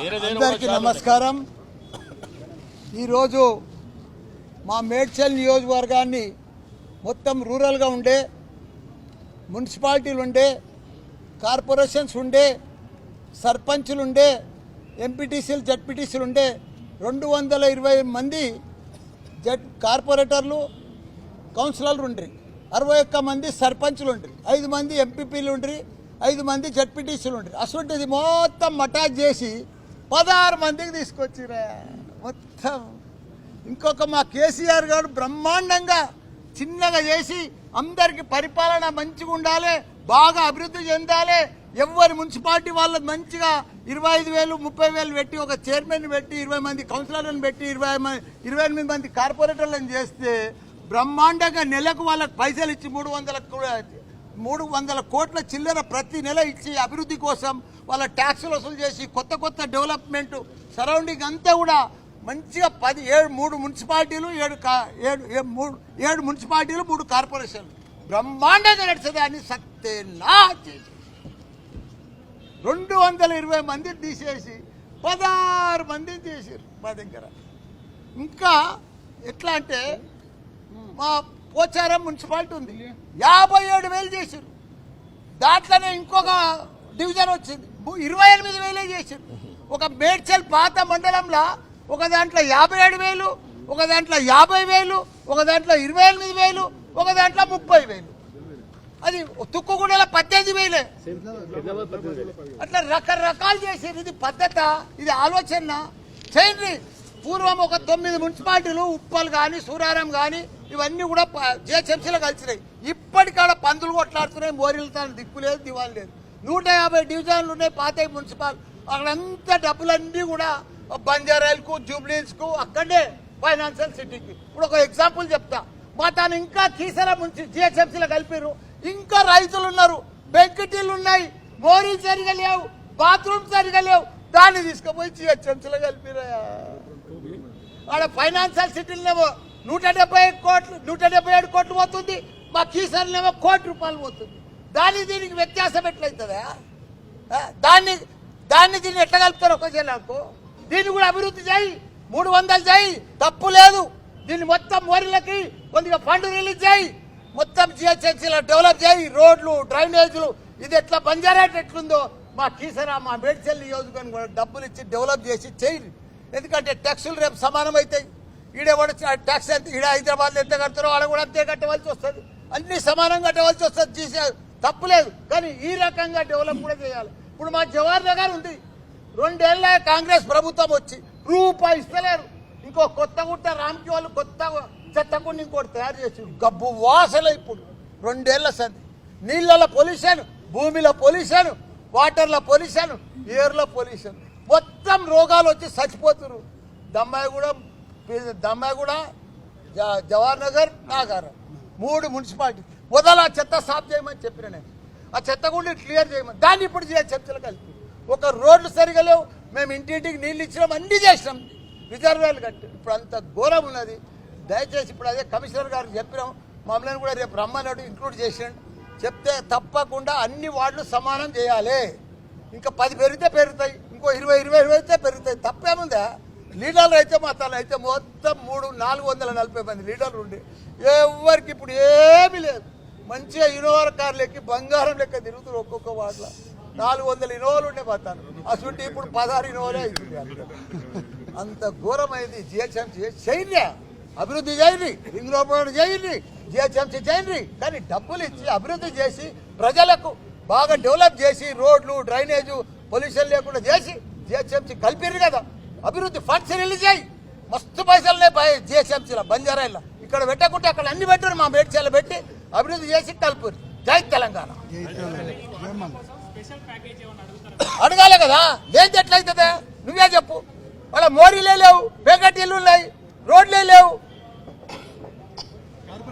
అందరికీ నమస్కారం. ఈరోజు మా మేడ్చల్ నియోజకవర్గాన్ని మొత్తం రూరల్గా ఉండే మున్సిపాలిటీలు ఉండే కార్పొరేషన్స్ ఉండే సర్పంచులు ఉండే ఎంపీటీసీలు జడ్పీటీసీలు ఉండే 220 మంది కార్పొరేటర్లు కౌన్సిలర్లు ఉండ్రి, 61 మంది సర్పంచులు ఉండ్రి, 5 మంది ఎంపీపీలు ఉండ్రి, 5 మంది జడ్పీటీసీలు ఉండ్రి. అసలుంటిది మొత్తం మటాక్ చేసి 16 మందికి తీసుకొచ్చిరా మొత్తం. ఇంకొక మా కేసీఆర్ గారు బ్రహ్మాండంగా చిన్నగా చేసి అందరికి పరిపాలన మంచిగా ఉండాలి, బాగా అభివృద్ధి చెందాలి, ఎవరి మున్సిపాలిటీ వాళ్ళకి మంచిగా 25,000 30,000 పెట్టి ఒక చైర్మన్ పెట్టి 20 మంది కౌన్సిలర్లను పెట్టి 28 మంది కార్పొరేటర్లను చేస్తే బ్రహ్మాండంగా నెలకు వాళ్ళకి పైసలు ఇచ్చి 300 కోట్ల చిల్లర ప్రతి నెల ఇచ్చి అభివృద్ధి కోసం వాళ్ళ ట్యాక్సులు వసూలు చేసి కొత్త డెవలప్మెంట్ సరౌండింగ్ అంతా కూడా మంచిగా 3 మున్సిపాలిటీలు 7 మున్సిపాలిటీలు 3 కార్పొరేషన్లు బ్రహ్మాండంగా నడిచేదాన్ని సత్యనా చేసి 220 మందిని తీసేసి 16 మందిని చేశారు మా దగ్గర. ఇంకా ఎట్లా అంటే మా పోచారం మున్సిపాలిటీ ఉంది, 57,000 చేశారు. దాంట్లోనే ఇంకొక డివిజన్ వచ్చింది, 28,000 చేశారు. ఒక మేడ్చల్ పాత మండలంలో ఒక దాంట్లో 57,000, ఒక దాంట్లో 50,000, ఒక దాంట్లో 28,000, ఒక దాంట్లో 30,000. అది తుక్కుగూడలో 18,000. అట్లా రకరకాలు చేశారు. ఇది పద్ధత, ఇది ఆలోచన చేయండి. పూర్వం ఒక 9 మున్సిపాలిటీలు ఉప్పల్ కానీ సూరారం కానీ ఇవన్నీ కూడా జిహెచ్ఎంసీలో కలిసినాయి. ఇప్పటికాడ పందులు కొట్లాడుతున్నాయి, మోరీలతో దిక్కు లేదు, దివాలు లేదు. 150 డివిజన్లు ఉన్నాయి పాత మున్సిపాల్. అక్కడంతా డబ్బులన్నీ కూడా బంజారాయిల్కు జూబ్లీస్కు అక్కడే ఫైనాన్షియల్ సిటీకి. ఇప్పుడు ఒక ఎగ్జాంపుల్ చెప్తా. మా తాను ఇంకా కీసర జిహెచ్ఎంసీలో కలిపారు. ఇంకా రైతులు ఉన్నారు, బెంకటీలు ఉన్నాయి, మోరీలు సరిగా లేవు, బాత్రూమ్ సరిగా లేవు, దాన్ని తీసుకుపోయి జిహెచ్ఎంసీలో కలిపిరా. ఆడ ఫైనాన్షియల్ సిటీలనేమో 177 కోట్లు పోతుంది, మా కీసర్నేమో ₹1 కోటి పోతుంది. దీనికి వ్యత్యాసం ఎట్లయితుందా? దాన్ని దీన్ని ఎట్లా కలుపుతారు ఒక జిల్లాకు? దీన్ని కూడా అభివృద్ధి చేయి, 300 చేయి, తప్పు లేదు. దీన్ని మొత్తం మోరీలకి కొద్దిగా ఫండ్ రిలీజ్ చేయి, మొత్తం జిహెచ్ఎంసీలో డెవలప్ చేయి, రోడ్లు డ్రైనేజీలు. ఇది ఎట్లా బంజారాట్ ఎట్లుందో మా కీసరా మా మేడ్చల్ నియోజకవర్గం కూడా డబ్బులు ఇచ్చి డెవలప్ చేసి చేయి. ఎందుకంటే ట్యాక్సులు రేపు సమానం అవుతాయి. ఈడేవాడు ట్యాక్స్ ఎంత, ఈడ హైదరాబాద్లో ఎంత కడతారో ఆడ కూడా అంతే కట్టవలసి వస్తుంది, అన్ని సమానంగా కట్టవలసి వస్తుంది. తప్పులేదు, కానీ ఈ రకంగా డెవలప్ కూడా చేయాలి. ఇప్పుడు మా జవహర్ నగర్ ఉంది, 2 ఏళ్ళ కాంగ్రెస్ ప్రభుత్వం వచ్చి రూపాయి ఇస్తలేరు. ఇంకో కొత్తగుట్ట రామ్కి వాళ్ళు కొత్త చెత్తకుండా ఇంకోటి తయారు చేసి గబ్బు వాసన. ఇప్పుడు 2 ఏళ్ల సంది నీళ్ళలో పొల్యూషన్, భూమిలో పొల్యూషన్, వాటర్లో పొల్యూషన్, ఎయిర్లో పొల్యూషన్, మొత్తం రోగాలు వచ్చి చచ్చిపోతున్నారు. దమ్మాయిగూడ జవహర్ నగర్ నాగారం 3 మున్సిపాలిటీ మొదలు ఆ చెత్త సాఫ్ చేయమని చెప్పిన నేను. ఆ చెత్త కూడా క్లియర్ చేయమని, దాన్ని ఇప్పుడు చర్చలు కలిపి ఒక రోడ్లు సరిగా లేవు. మేము ఇంటింటికి నీళ్ళు ఇచ్చినాం, అన్నీ చేసినాం, రిజర్వాయర్లు కట్టి. ఇప్పుడు అంత ఘోరం ఉన్నది. దయచేసి ఇప్పుడు అదే కమిషనర్ గారికి చెప్పినాం, మమ్మల్ని కూడా రేపు రమ్మన్నాడు, ఇంక్లూడ్ చేసాడు. చెప్తే తప్పకుండా అన్ని వార్డులు సమానం చేయాలి. ఇంకా 10 పెరుగుతాయి, ఇంకో 20 అయితే పెరుగుతాయి. తప్పేముందా? లీడర్లు అయితే మా తన అయితే మొత్తం 440 మంది లీడర్లు ఉండి ఎవరికి ఇప్పుడు ఏమీ లేదు. మంచిగా ఇన్నోవా కార్లు ఎక్కి బంగారం లెక్క తిరుగుతారు. ఒక్కొక్క వార్డులో 400 ఇన్నోవాలు ఉండే మా తను. అసలు ఇప్పుడు 16 ఇన్నోవాలే అవుతుంది. అంత ఘోరమైంది. జిహెచ్ఎంసీ చేయండి, అభివృద్ధి చేయండి, రింగ్ రోడ్ చేయండి, జిహెచ్ఎంసీ చేయండి, కానీ డబ్బులు ఇచ్చి అభివృద్ధి చేసి ప్రజలకు బాగా డెవలప్ చేసి రోడ్లు డ్రైనేజు పొల్యూషన్ లేకుండా చేసి జిహెచ్ఎంసీ కలిపిర్రు కదా. అభివృద్ధి ఫండ్స్ రిలీజ్ చేయి, మస్తు పైసలునే జిహెచ్ఎంసీలో బంజారాయిల్లో. ఇక్కడ పెట్టకుంటే అక్కడ అన్ని పెట్టారు, మా మేడ్చల్లో పెట్టి అభివృద్ధి చేసి కలుపురు. జై తెలంగాణ. అడగాలి కదా, లేదు ఎట్లయితుందే నువ్వే చెప్పు. వాళ్ళ మోరీలే లేవు, పేకటీలు ఉన్నాయి, రోడ్లే లేవు,